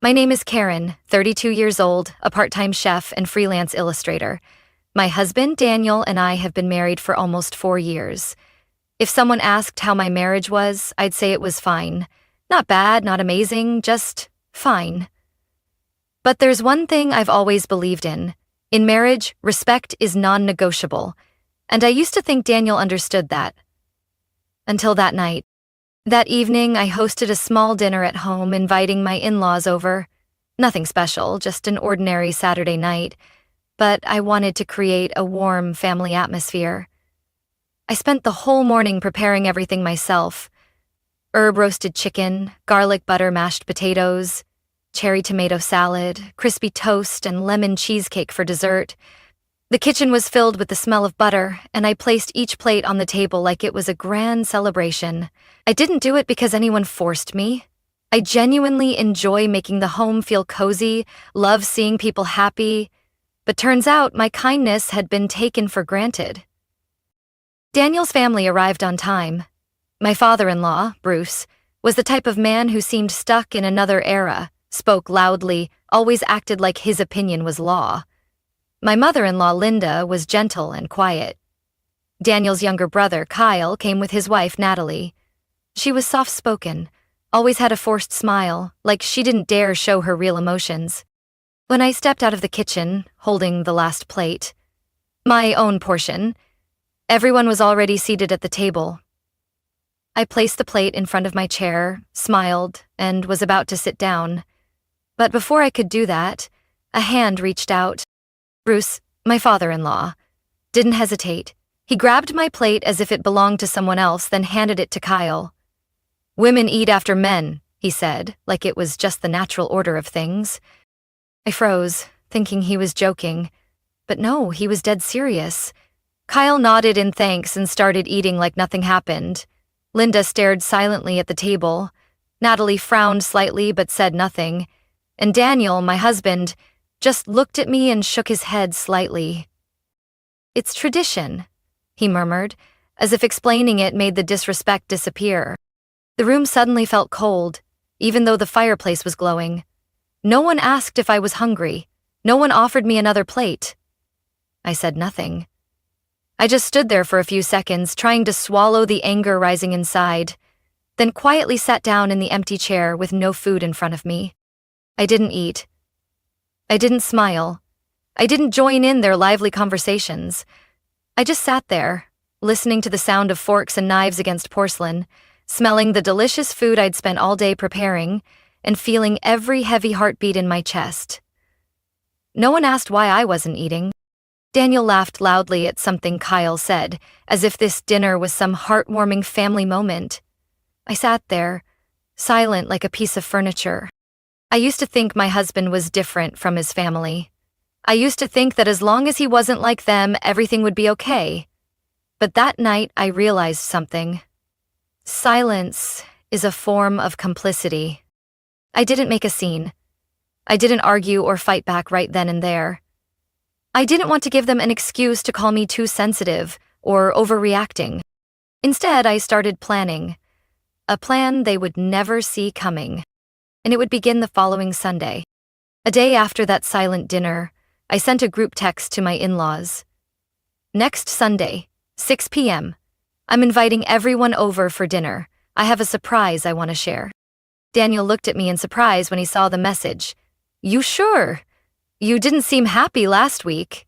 My name is Karen, 32 years old, a part-time chef and freelance illustrator. My husband, Daniel, and I have been married for almost 4 years. If someone asked how my marriage was, I'd say it was fine. Not bad, not amazing, just fine. But there's one thing I've always believed in. In marriage, respect is non-negotiable. And I used to think Daniel understood that. Until that night. That evening, I hosted a small dinner at home, inviting my in-laws over. Nothing special, just an ordinary Saturday night. But I wanted to create a warm family atmosphere. I spent the whole morning preparing everything myself. Herb-roasted chicken, garlic butter mashed potatoes, cherry tomato salad, crispy toast, and lemon cheesecake for dessert. The kitchen was filled with the smell of butter, and I placed each plate on the table like it was a grand celebration. I didn't do it because anyone forced me. I genuinely enjoy making the home feel cozy, love seeing people happy, but turns out my kindness had been taken for granted. Daniel's family arrived on time. My father-in-law, Bruce, was the type of man who seemed stuck in another era, spoke loudly, always acted like his opinion was law. My mother-in-law, Linda, was gentle and quiet. Daniel's younger brother, Kyle, came with his wife, Natalie. She was soft-spoken, always had a forced smile, like she didn't dare show her real emotions. When I stepped out of the kitchen, holding the last plate, my own portion, everyone was already seated at the table. I placed the plate in front of my chair, smiled, and was about to sit down. But before I could do that, a hand reached out. Bruce, my father-in-law, didn't hesitate. He grabbed my plate as if it belonged to someone else, then handed it to Kyle. "Women eat after men," he said, like it was just the natural order of things. I froze, thinking he was joking. But no, he was dead serious. Kyle nodded in thanks and started eating like nothing happened. Linda stared silently at the table. Natalie frowned slightly but said nothing. And Daniel, my husband, just looked at me and shook his head slightly. "It's tradition," he murmured, as if explaining it made the disrespect disappear. The room suddenly felt cold, even though the fireplace was glowing. No one asked if I was hungry. No one offered me another plate. I said nothing. I just stood there for a few seconds, trying to swallow the anger rising inside, then quietly sat down in the empty chair with no food in front of me. I didn't eat. I didn't smile. I didn't join in their lively conversations. I just sat there, listening to the sound of forks and knives against porcelain, smelling the delicious food I'd spent all day preparing, and feeling every heavy heartbeat in my chest. No one asked why I wasn't eating. Daniel laughed loudly at something Kyle said, as if this dinner was some heartwarming family moment. I sat there, silent like a piece of furniture. I used to think my husband was different from his family. I used to think that as long as he wasn't like them, everything would be okay. But that night, I realized something. Silence is a form of complicity. I didn't make a scene. I didn't argue or fight back right then and there. I didn't want to give them an excuse to call me too sensitive or overreacting. Instead, I started planning. A plan they would never see coming. And it would begin the following Sunday. A day after that silent dinner, I sent a group text to my in-laws. "Next Sunday, 6 p.m., I'm inviting everyone over for dinner. I have a surprise I want to share." Daniel looked at me in surprise when he saw the message. "You sure? You didn't seem happy last week."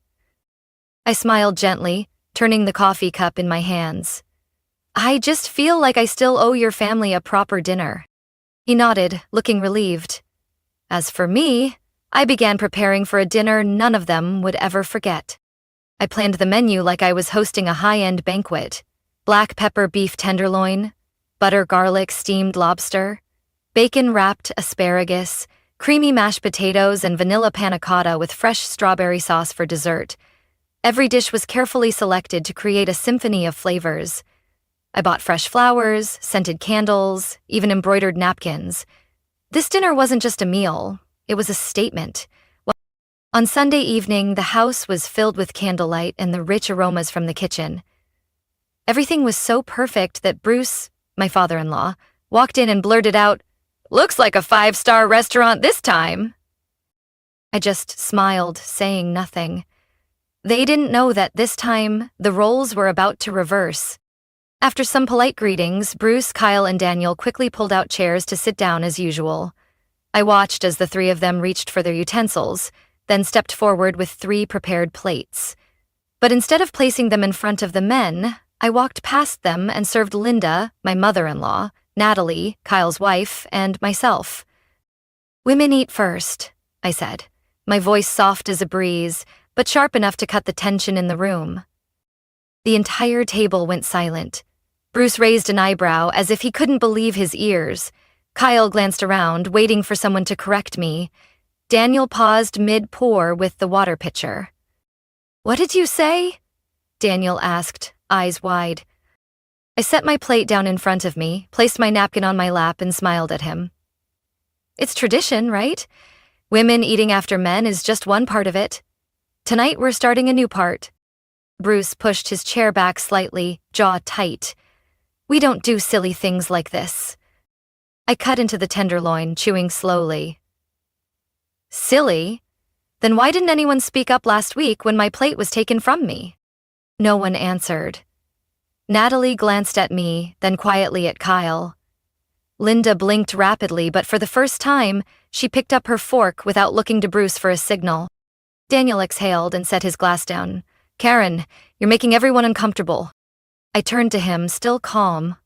I smiled gently, turning the coffee cup in my hands. "I just feel like I still owe your family a proper dinner." He nodded, looking relieved. As for me, I began preparing for a dinner none of them would ever forget. I planned the menu like I was hosting a high-end banquet. Black pepper beef tenderloin, butter garlic steamed lobster, bacon-wrapped asparagus, creamy mashed potatoes, and vanilla panna cotta with fresh strawberry sauce for dessert. Every dish was carefully selected to create a symphony of flavors. I bought fresh flowers, scented candles, even embroidered napkins. This dinner wasn't just a meal, it was a statement. On Sunday evening, the house was filled with candlelight and the rich aromas from the kitchen. Everything was so perfect that Bruce, my father-in-law, walked in and blurted out, Looks like a 5-star restaurant this time. I just smiled, saying nothing. They didn't know that this time, the roles were about to reverse. After some polite greetings, Bruce, Kyle, and Daniel quickly pulled out chairs to sit down as usual. I watched as the three of them reached for their utensils, then stepped forward with 3 prepared plates. But instead of placing them in front of the men, I walked past them and served Linda, my mother-in-law, Natalie, Kyle's wife, and myself. "Women eat first," I said, my voice soft as a breeze, but sharp enough to cut the tension in the room. The entire table went silent. Bruce raised an eyebrow as if he couldn't believe his ears. Kyle glanced around, waiting for someone to correct me. Daniel paused mid-pour with the water pitcher. "What did you say?" Daniel asked, eyes wide. I set my plate down in front of me, placed my napkin on my lap, and smiled at him. "It's tradition, right? Women eating after men is just one part of it. Tonight we're starting a new part." Bruce pushed his chair back slightly, jaw tight. "We don't do silly things like this." I cut into the tenderloin, chewing slowly. "Silly? Then why didn't anyone speak up last week when my plate was taken from me?" No one answered. Natalie glanced at me, then quietly at Kyle. Linda blinked rapidly, but for the first time, she picked up her fork without looking to Bruce for a signal. Daniel exhaled and set his glass down. "Karen, you're making everyone uncomfortable." I turned to him, still calm.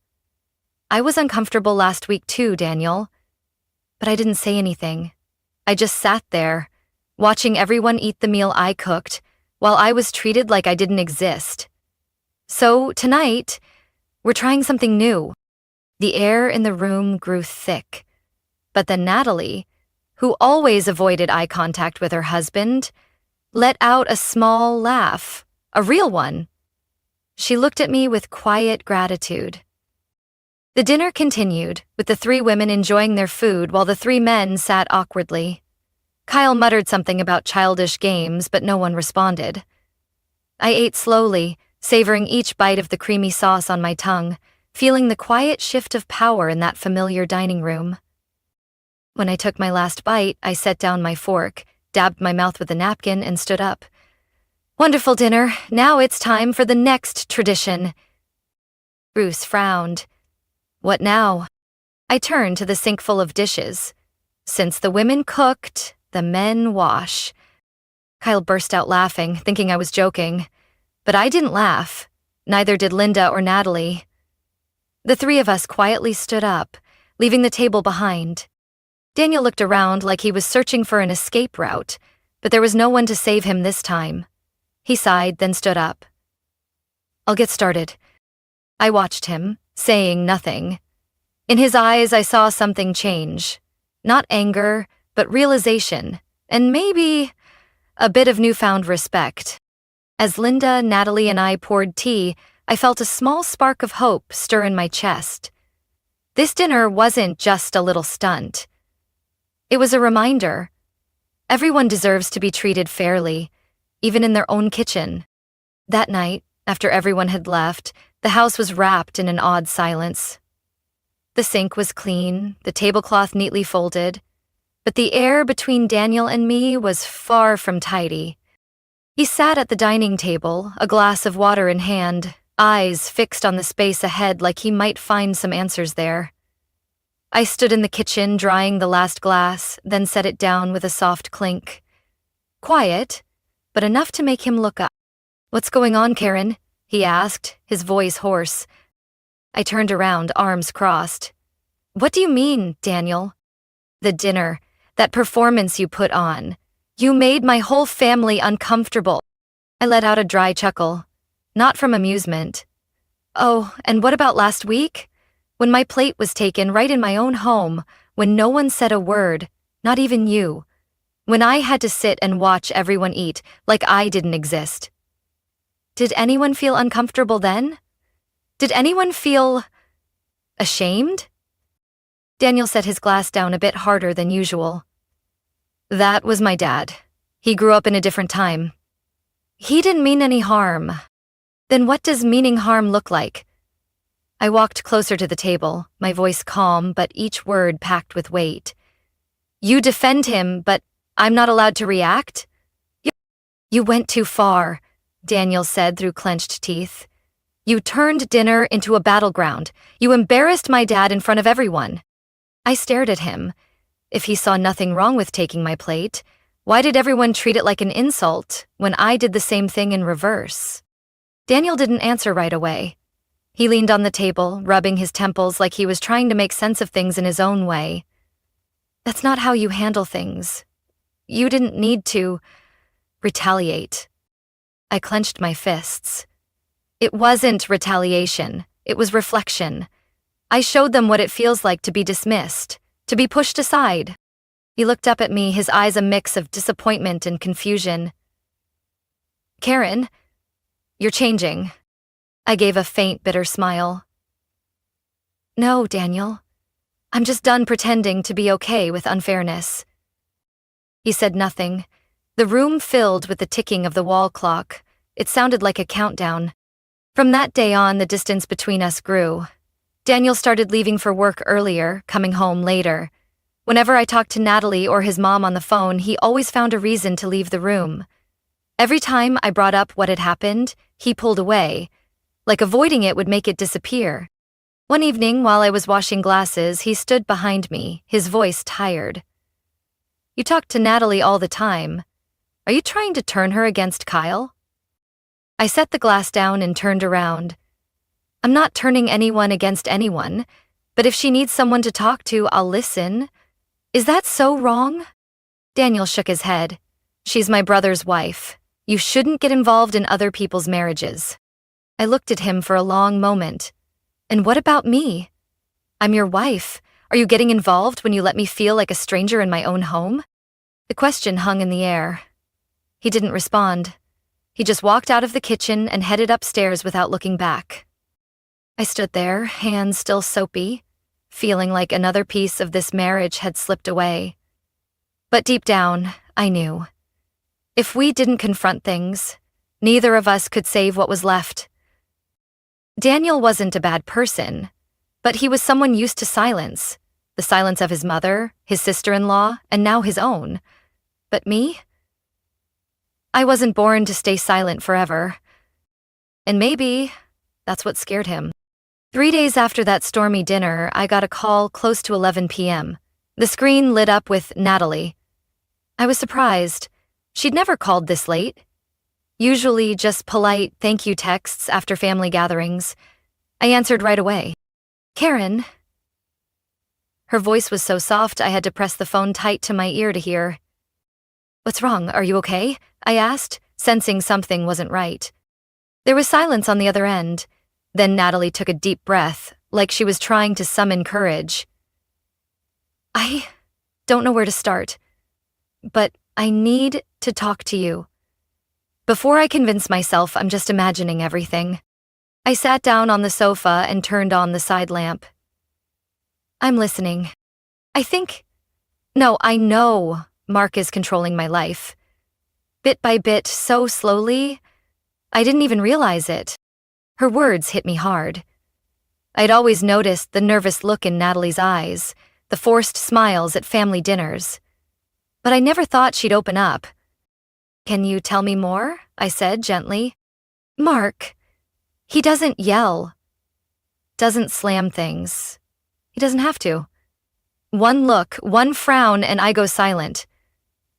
"I was uncomfortable last week too, Daniel." But I didn't say anything. I just sat there, watching everyone eat the meal I cooked, while I was treated like I didn't exist. So, tonight, we're trying something new. The air in the room grew thick. But then Natalie, who always avoided eye contact with her husband, let out a small laugh, a real one. She looked at me with quiet gratitude. The dinner continued, with the 3 women enjoying their food while the 3 men sat awkwardly. Kyle muttered something about childish games, but no one responded. I ate slowly, savoring each bite of the creamy sauce on my tongue, feeling the quiet shift of power in that familiar dining room. When I took my last bite, I set down my fork, dabbed my mouth with a napkin, and stood up. "Wonderful dinner. Now it's time for the next tradition." Bruce frowned. "What now?" I turned to the sink full of dishes. "Since the women cooked, the men wash." Kyle burst out laughing, thinking I was joking. But I didn't laugh. Neither did Linda or Natalie. The 3 of us quietly stood up, leaving the table behind. Daniel looked around like he was searching for an escape route, but there was no one to save him this time. He sighed, then stood up. "I'll get started." I watched him, saying nothing. In his eyes, I saw something change. Not anger, but realization, and maybe a bit of newfound respect. As Linda, Natalie, and I poured tea, I felt a small spark of hope stir in my chest. This dinner wasn't just a little stunt. It was a reminder. Everyone deserves to be treated fairly, even in their own kitchen. That night, after everyone had left, the house was wrapped in an odd silence. The sink was clean, the tablecloth neatly folded, but the air between Daniel and me was far from tidy. He sat at the dining table, a glass of water in hand, eyes fixed on the space ahead like he might find some answers there. I stood in the kitchen drying the last glass, then set it down with a soft clink. Quiet, but enough to make him look up. "What's going on, Karen?" he asked, his voice hoarse. I turned around, arms crossed. "What do you mean, Daniel?" "The dinner, that performance you put on. You made my whole family uncomfortable." I let out a dry chuckle, not from amusement. "Oh, and what about last week? When my plate was taken right in my own home, when no one said a word, not even you. When I had to sit and watch everyone eat like I didn't exist. Did anyone feel uncomfortable then? Did anyone feel ashamed?" Daniel set his glass down a bit harder than usual. "That was my dad. He grew up in a different time. He didn't mean any harm." "Then what does meaning harm look like?" I walked closer to the table, my voice calm but each word packed with weight. You defend him, but I'm not allowed to react? You went too far, Daniel said through clenched teeth. You turned dinner into a battleground. You embarrassed my dad in front of everyone. I stared at him. If he saw nothing wrong with taking my plate, why did everyone treat it like an insult when I did the same thing in reverse? Daniel didn't answer right away. He leaned on the table, rubbing his temples like he was trying to make sense of things in his own way. That's not how you handle things. You didn't need to retaliate. I clenched my fists. It wasn't retaliation. It was reflection. I showed them what it feels like to be dismissed, to be pushed aside. He looked up at me, his eyes a mix of disappointment and confusion. Karen, you're changing. I gave a faint, bitter smile. No, Daniel. I'm just done pretending to be okay with unfairness. He said nothing. The room filled with the ticking of the wall clock. It sounded like a countdown. From that day on, the distance between us grew. Daniel started leaving for work earlier, coming home later. Whenever I talked to Natalie or his mom on the phone, he always found a reason to leave the room. Every time I brought up what had happened, he pulled away, like avoiding it would make it disappear. One evening, while I was washing glasses, he stood behind me, his voice tired. You talk to Natalie all the time. Are you trying to turn her against Kyle? I set the glass down and turned around. I'm not turning anyone against anyone, but if she needs someone to talk to, I'll listen. Is that so wrong? Daniel shook his head. She's my brother's wife. You shouldn't get involved in other people's marriages. I looked at him for a long moment. And what about me? I'm your wife. Are you getting involved when you let me feel like a stranger in my own home? The question hung in the air. He didn't respond. He just walked out of the kitchen and headed upstairs without looking back. I stood there, hands still soapy, feeling like another piece of this marriage had slipped away. But deep down, I knew. If we didn't confront things, neither of us could save what was left. Daniel wasn't a bad person, but he was someone used to silence. The silence of his mother, his sister-in-law, and now his own. But me? I wasn't born to stay silent forever. And maybe that's what scared him. 3 days after that stormy dinner, I got a call close to 11 p.m. The screen lit up with Natalie. I was surprised. She'd never called this late. Usually just polite thank you texts after family gatherings. I answered right away. Karen. Her voice was so soft I had to press the phone tight to my ear to hear. What's wrong? Are you okay? I asked, sensing something wasn't right. There was silence on the other end. Then Natalie took a deep breath, like she was trying to summon courage. I don't know where to start, but I need to talk to you. Before I convince myself I'm just imagining everything, I sat down on the sofa and turned on the side lamp. I'm listening. I know Mark is controlling my life. Bit by bit, so slowly, I didn't even realize it. Her words hit me hard. I'd always noticed the nervous look in Natalie's eyes, the forced smiles at family dinners. But I never thought she'd open up. Can you tell me more? I said gently. Mark, he doesn't yell. Doesn't slam things. He doesn't have to. One look, one frown, and I go silent.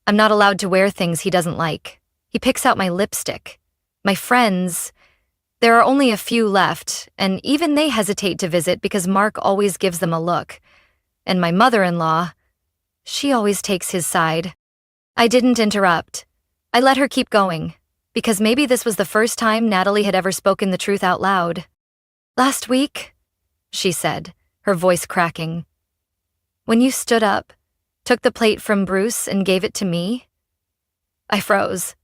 I'm not allowed to wear things he doesn't like. He picks out my lipstick. My friends, there are only a few left, and even they hesitate to visit because Mark always gives them a look. And my mother-in-law, she always takes his side. I didn't interrupt. I let her keep going, because maybe this was the first time Natalie had ever spoken the truth out loud. Last week, she said, her voice cracking. When you stood up, took the plate from Bruce and gave it to me, I froze.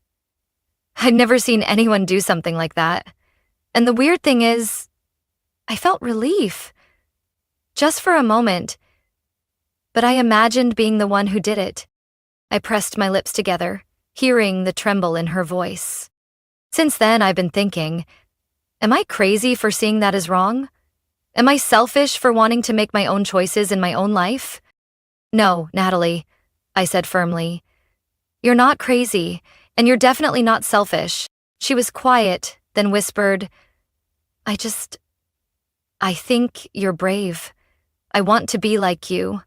I'd never seen anyone do something like that. And the weird thing is, I felt relief. Just for a moment. But I imagined being the one who did it. I pressed my lips together, hearing the tremble in her voice. Since then, I've been thinking, am I crazy for seeing that as wrong? Am I selfish for wanting to make my own choices in my own life? No, Natalie, I said firmly. You're not crazy, and you're definitely not selfish. She was quiet, then whispered, I think you're brave. I want to be like you,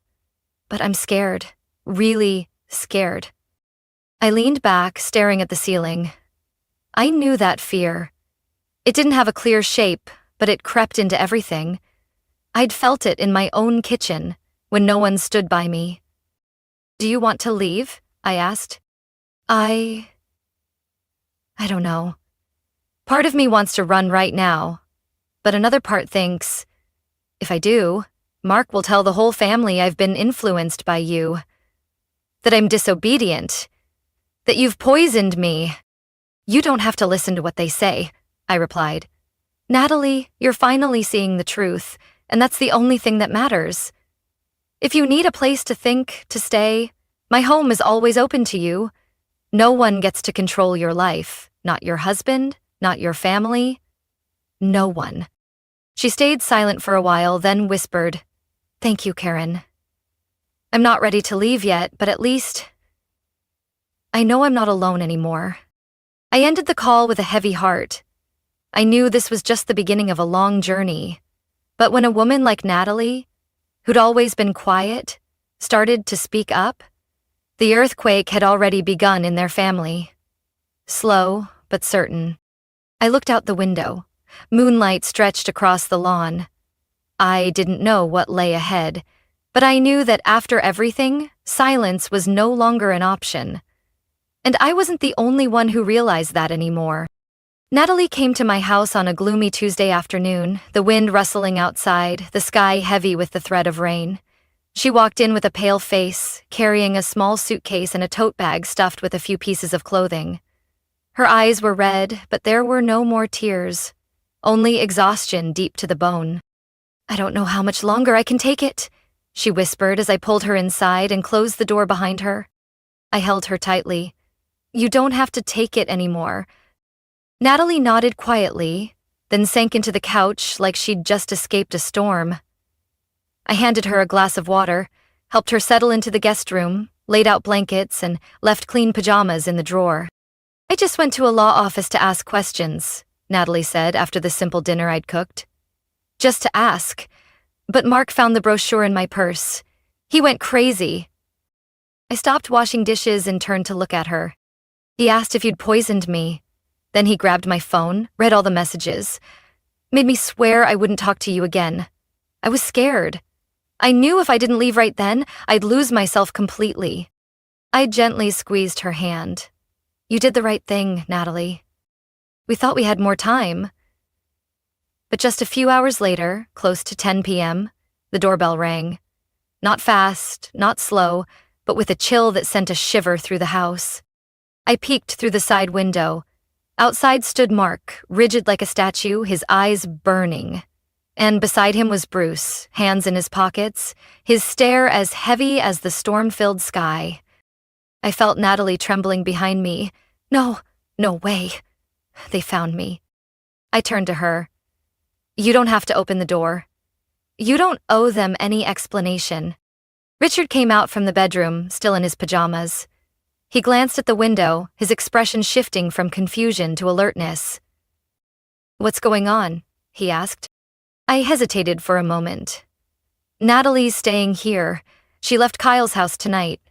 but I'm scared, really scared. I leaned back, staring at the ceiling. I knew that fear. It didn't have a clear shape, but it crept into everything. I'd felt it in my own kitchen, when no one stood by me. Do you want to leave? I asked. I don't know. Part of me wants to run right now, but another part thinks, if I do, Mark will tell the whole family I've been influenced by you. That I'm disobedient. That you've poisoned me. You don't have to listen to what they say, I replied. Natalie, you're finally seeing the truth, and that's the only thing that matters. If you need a place to think, to stay, my home is always open to you. No one gets to control your life, not your husband, not your family. No one. She stayed silent for a while, then whispered, Thank you, Karen. I'm not ready to leave yet, but at least I know I'm not alone anymore. I ended the call with a heavy heart. I knew this was just the beginning of a long journey. But when a woman like Natalie, who'd always been quiet, started to speak up, the earthquake had already begun in their family. Slow, but certain. I looked out the window. Moonlight stretched across the lawn. I didn't know what lay ahead, but I knew that after everything, silence was no longer an option. And I wasn't the only one who realized that anymore. Natalie came to my house on a gloomy Tuesday afternoon, the wind rustling outside, the sky heavy with the threat of rain. She walked in with a pale face, carrying a small suitcase and a tote bag stuffed with a few pieces of clothing. Her eyes were red, but there were no more tears, only exhaustion deep to the bone. I don't know how much longer I can take it, she whispered as I pulled her inside and closed the door behind her. I held her tightly. You don't have to take it anymore. Natalie nodded quietly, then sank into the couch like she'd just escaped a storm. I handed her a glass of water, helped her settle into the guest room, laid out blankets, and left clean pajamas in the drawer. I just went to a law office to ask questions, Natalie said after the simple dinner I'd cooked. Just to ask. But Mark found the brochure in my purse. He went crazy. I stopped washing dishes and turned to look at her. He asked if you'd poisoned me. Then he grabbed my phone, read all the messages, made me swear I wouldn't talk to you again. I was scared. I knew if I didn't leave right then, I'd lose myself completely. I gently squeezed her hand. You did the right thing, Natalie. We thought we had more time. But just a few hours later, close to 10 p.m., the doorbell rang. Not fast, not slow, but with a chill that sent a shiver through the house. I peeked through the side window. Outside stood Mark, rigid like a statue, his eyes burning. And beside him was Bruce, hands in his pockets, his stare as heavy as the storm-filled sky. I felt Natalie trembling behind me. No way. They found me. I turned to her. You don't have to open the door. You don't owe them any explanation. Richard came out from the bedroom, still in his pajamas. He glanced at the window, his expression shifting from confusion to alertness. What's going on? He asked. I hesitated for a moment. Natalie's staying here. She left Kyle's house tonight.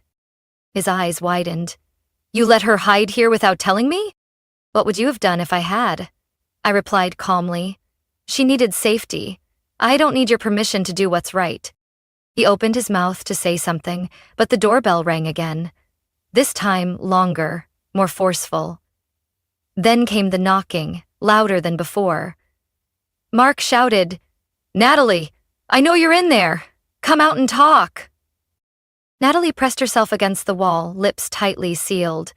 His eyes widened. You let her hide here without telling me? What would you have done if I had? I replied calmly. She needed safety. I don't need your permission to do what's right. He opened his mouth to say something, but the doorbell rang again. This time longer, more forceful. Then came the knocking, louder than before. Mark shouted, Natalie, I know you're in there. Come out and talk. Natalie pressed herself against the wall, lips tightly sealed.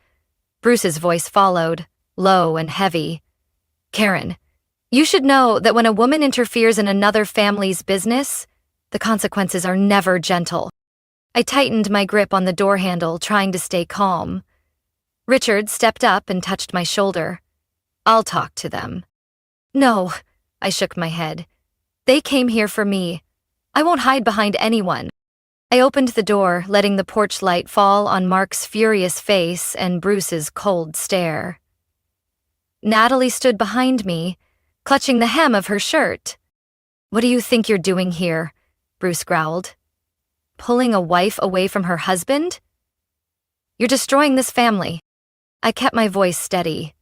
Bruce's voice followed, low and heavy. Karen, you should know that when a woman interferes in another family's business, the consequences are never gentle. I tightened my grip on the door handle, trying to stay calm. Richard stepped up and touched my shoulder. I'll talk to them. No, I shook my head. They came here for me. I won't hide behind anyone. I opened the door, letting the porch light fall on Mark's furious face and Bruce's cold stare. Natalie stood behind me, clutching the hem of her shirt. "What do you think you're doing here?" Bruce growled. "Pulling a wife away from her husband? You're destroying this family." I kept my voice steady.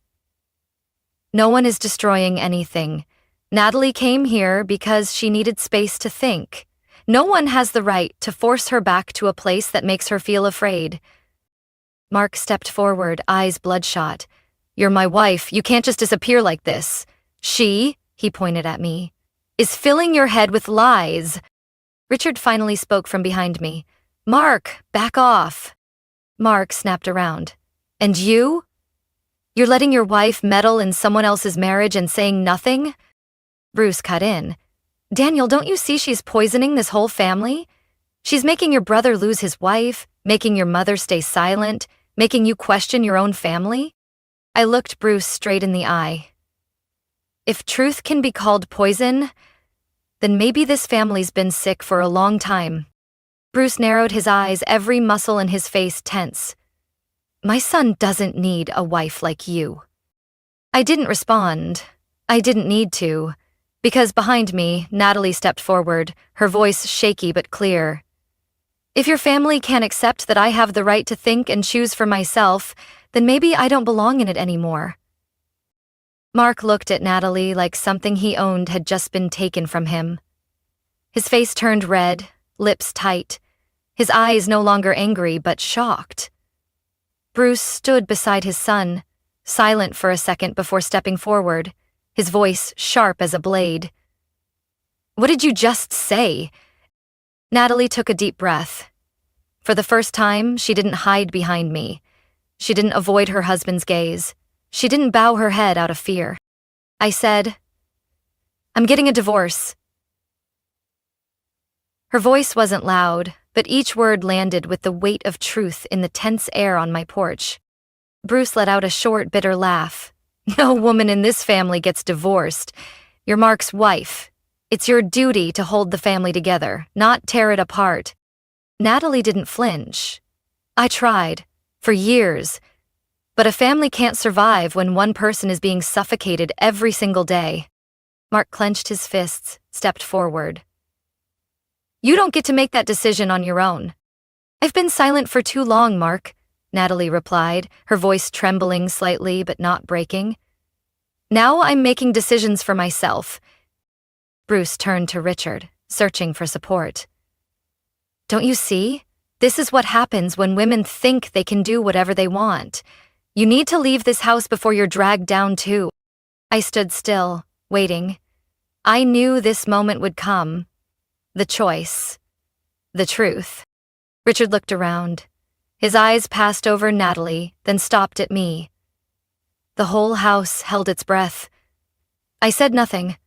"No one is destroying anything. Natalie came here because she needed space to think. No one has the right to force her back to a place that makes her feel afraid." Mark stepped forward, eyes bloodshot. "You're my wife. You can't just disappear like this. She," he pointed at me, "is filling your head with lies." Richard finally spoke from behind me. "Mark, back off." Mark snapped around. "And you? You're letting your wife meddle in someone else's marriage and saying nothing?" Bruce cut in. "Daniel, don't you see she's poisoning this whole family? She's making your brother lose his wife, making your mother stay silent, making you question your own family?" I looked Bruce straight in the eye. "If truth can be called poison, then maybe this family's been sick for a long time." Bruce narrowed his eyes, every muscle in his face tense. "My son doesn't need a wife like you." I didn't respond. I didn't need to. Because behind me, Natalie stepped forward, her voice shaky but clear. "If your family can't accept that I have the right to think and choose for myself, then maybe I don't belong in it anymore." Mark looked at Natalie like something he owned had just been taken from him. His face turned red, lips tight, his eyes no longer angry but shocked. Bruce stood beside his son, silent for a second before stepping forward, his voice sharp as a blade. "What did you just say?" Natalie took a deep breath. For the first time, she didn't hide behind me. She didn't avoid her husband's gaze. She didn't bow her head out of fear. I said, "I'm getting a divorce." Her voice wasn't loud, but each word landed with the weight of truth in the tense air on my porch. Bruce let out a short, bitter laugh. "No woman in this family gets divorced. You're Mark's wife. It's your duty to hold the family together, not tear it apart." Natalie didn't flinch. "I tried, for years. But a family can't survive when one person is being suffocated every single day." Mark clenched his fists, stepped forward. "You don't get to make that decision on your own." "I've been silent for too long, Mark," Natalie replied, her voice trembling slightly but not breaking. "Now I'm making decisions for myself." Bruce turned to Richard, searching for support. "Don't you see? This is what happens when women think they can do whatever they want. You need to leave this house before you're dragged down too." I stood still, waiting. I knew this moment would come. The choice. The truth. Richard looked around. His eyes passed over Natalie, then stopped at me. The whole house held its breath. I said nothing.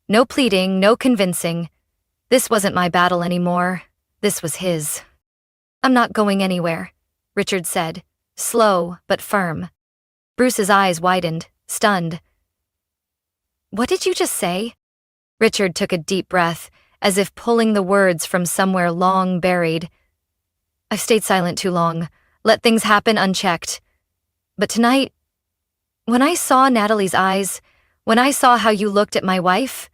No pleading, no convincing. This wasn't my battle anymore. This was his. "I'm not going anywhere," Richard said, slow but firm. Bruce's eyes widened, stunned. "What did you just say?" Richard took a deep breath, as if pulling the words from somewhere long buried. "I've stayed silent too long, let things happen unchecked. But tonight, when I saw Natalie's eyes, when I saw how you looked at my wife,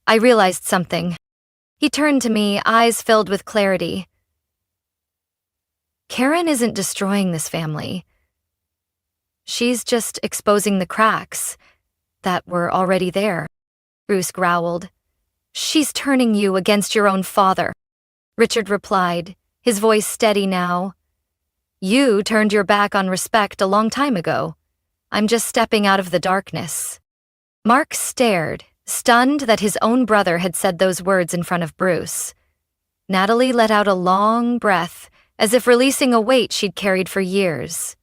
I realized something." He turned to me, eyes filled with clarity. "Karen isn't destroying this family. She's just exposing the cracks that were already there." Bruce growled. "She's turning you against your own father." Richard replied, his voice steady now. "You turned your back on respect a long time ago. I'm just stepping out of the darkness." Mark stared, stunned that his own brother had said those words in front of Bruce. Natalie let out a long breath, as if releasing a weight she'd carried for years.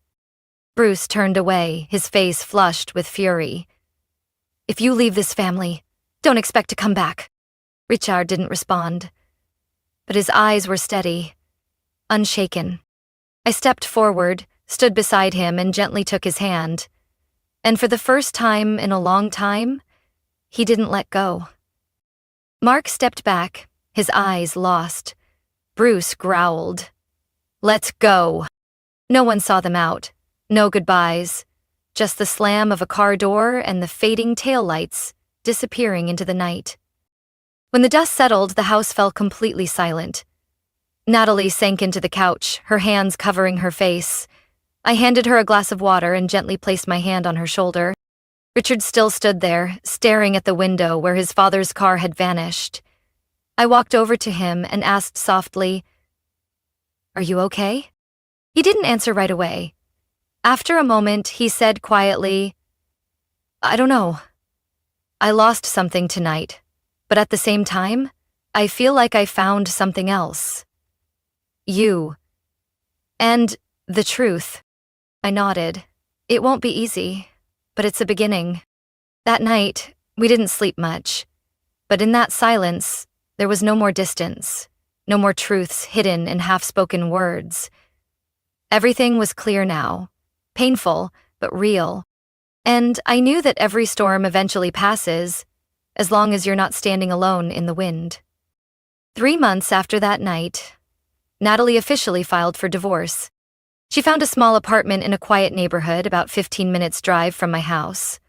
Bruce turned away, his face flushed with fury. "If you leave this family, don't expect to come back." Richard didn't respond, but his eyes were steady, unshaken. I stepped forward, stood beside him, and gently took his hand. And for the first time in a long time, he didn't let go. Mark stepped back, his eyes lost. Bruce growled. "Let's go." No one saw them out. No goodbyes. Just the slam of a car door and the fading taillights disappearing into the night. When the dust settled, the house fell completely silent. Natalie sank into the couch, her hands covering her face. I handed her a glass of water and gently placed my hand on her shoulder. Richard still stood there, staring at the window where his father's car had vanished. I walked over to him and asked softly, "Are you okay?" He didn't answer right away. After a moment, he said quietly, "I don't know. I lost something tonight, but at the same time, I feel like I found something else. You. And the truth." I nodded. "It won't be easy, but it's a beginning." That night, we didn't sleep much, but in that silence, there was no more distance, no more truths hidden in half-spoken words. Everything was clear now, painful, but real. And I knew that every storm eventually passes, as long as you're not standing alone in the wind. 3 months after that night, Natalie officially filed for divorce. She found a small apartment in a quiet neighborhood about 15 minutes' drive from my house.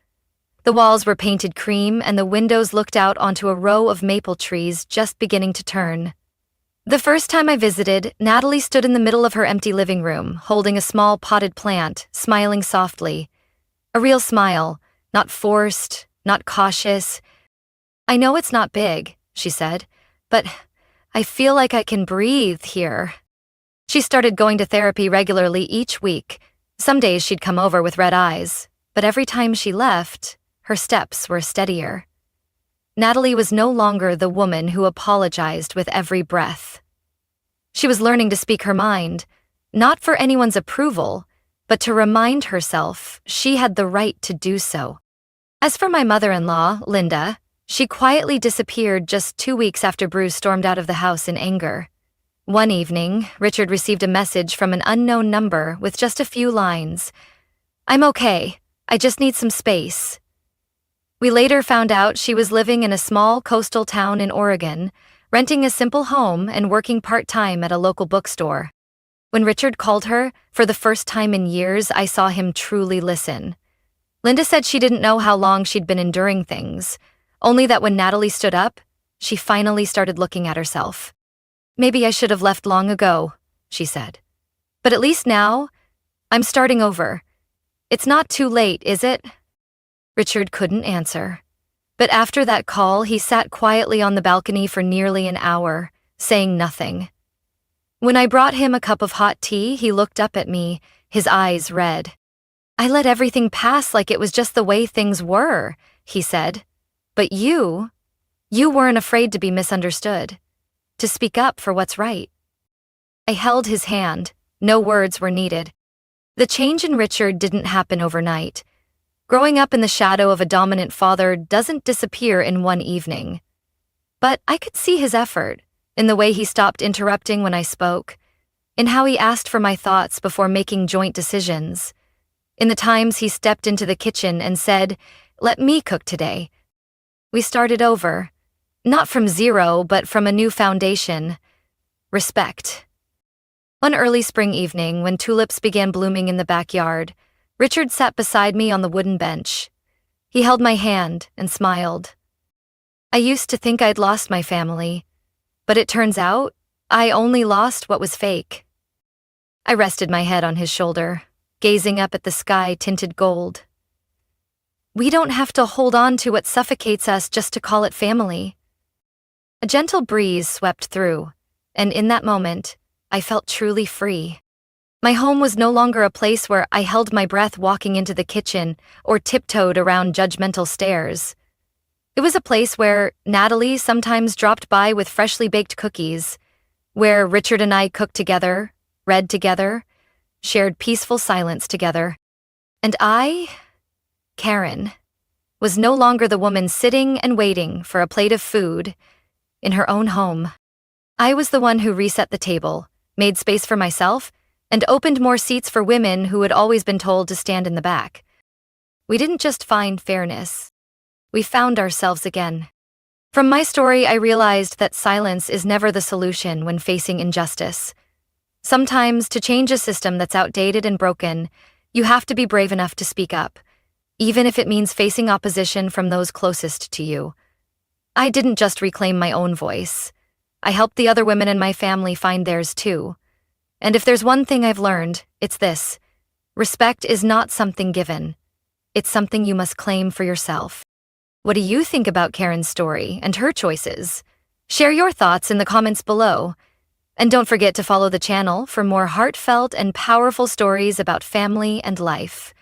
The walls were painted cream and the windows looked out onto a row of maple trees just beginning to turn. The first time I visited, Natalie stood in the middle of her empty living room, holding a small potted plant, smiling softly. A real smile, not forced, not cautious. "I know it's not big," she said, "but I feel like I can breathe here." She started going to therapy regularly each week. Some days she'd come over with red eyes, but every time she left, her steps were steadier. Natalie was no longer the woman who apologized with every breath. She was learning to speak her mind, not for anyone's approval, but to remind herself she had the right to do so. As for my mother-in-law, Linda, she quietly disappeared just 2 weeks after Bruce stormed out of the house in anger. One evening, Richard received a message from an unknown number with just a few lines. "I'm okay. I just need some space." We later found out she was living in a small coastal town in Oregon, renting a simple home and working part-time at a local bookstore. When Richard called her, for the first time in years, I saw him truly listen. Linda said she didn't know how long she'd been enduring things, only that when Natalie stood up, she finally started looking at herself. "Maybe I should have left long ago," she said. "But at least now, I'm starting over. It's not too late, is it?" Richard couldn't answer. But after that call, he sat quietly on the balcony for nearly an hour, saying nothing. When I brought him a cup of hot tea, he looked up at me, his eyes red. "I let everything pass like it was just the way things were," he said. "But you weren't afraid to be misunderstood, to speak up for what's right." I held his hand. No words were needed. The change in Richard didn't happen overnight. Growing up in the shadow of a dominant father doesn't disappear in one evening. But I could see his effort, in the way he stopped interrupting when I spoke, in how he asked for my thoughts before making joint decisions, in the times he stepped into the kitchen and said, "Let me cook today." We started over, not from zero, but from a new foundation: respect. One early spring evening, when tulips began blooming in the backyard, Richard sat beside me on the wooden bench. He held my hand and smiled. "I used to think I'd lost my family, but it turns out I only lost what was fake." I rested my head on his shoulder, gazing up at the sky tinted gold. We don't have to hold on to what suffocates us just to call it family. A gentle breeze swept through, and in that moment, I felt truly free. My home was no longer a place where I held my breath walking into the kitchen or tiptoed around judgmental stairs. It was a place where Natalie sometimes dropped by with freshly baked cookies, where Richard and I cooked together, read together, shared peaceful silence together. And I, Karen, was no longer the woman sitting and waiting for a plate of food in her own home. I was the one who reset the table, made space for myself, and opened more seats for women who had always been told to stand in the back. We didn't just find fairness. We found ourselves again. From my story, I realized that silence is never the solution when facing injustice. Sometimes, to change a system that's outdated and broken, you have to be brave enough to speak up, even if it means facing opposition from those closest to you. I didn't just reclaim my own voice. I helped the other women in my family find theirs too. And if there's one thing I've learned, it's this: respect is not something given. It's something you must claim for yourself. What do you think about Karen's story and her choices? Share your thoughts in the comments below. And don't forget to follow the channel for more heartfelt and powerful stories about family and life.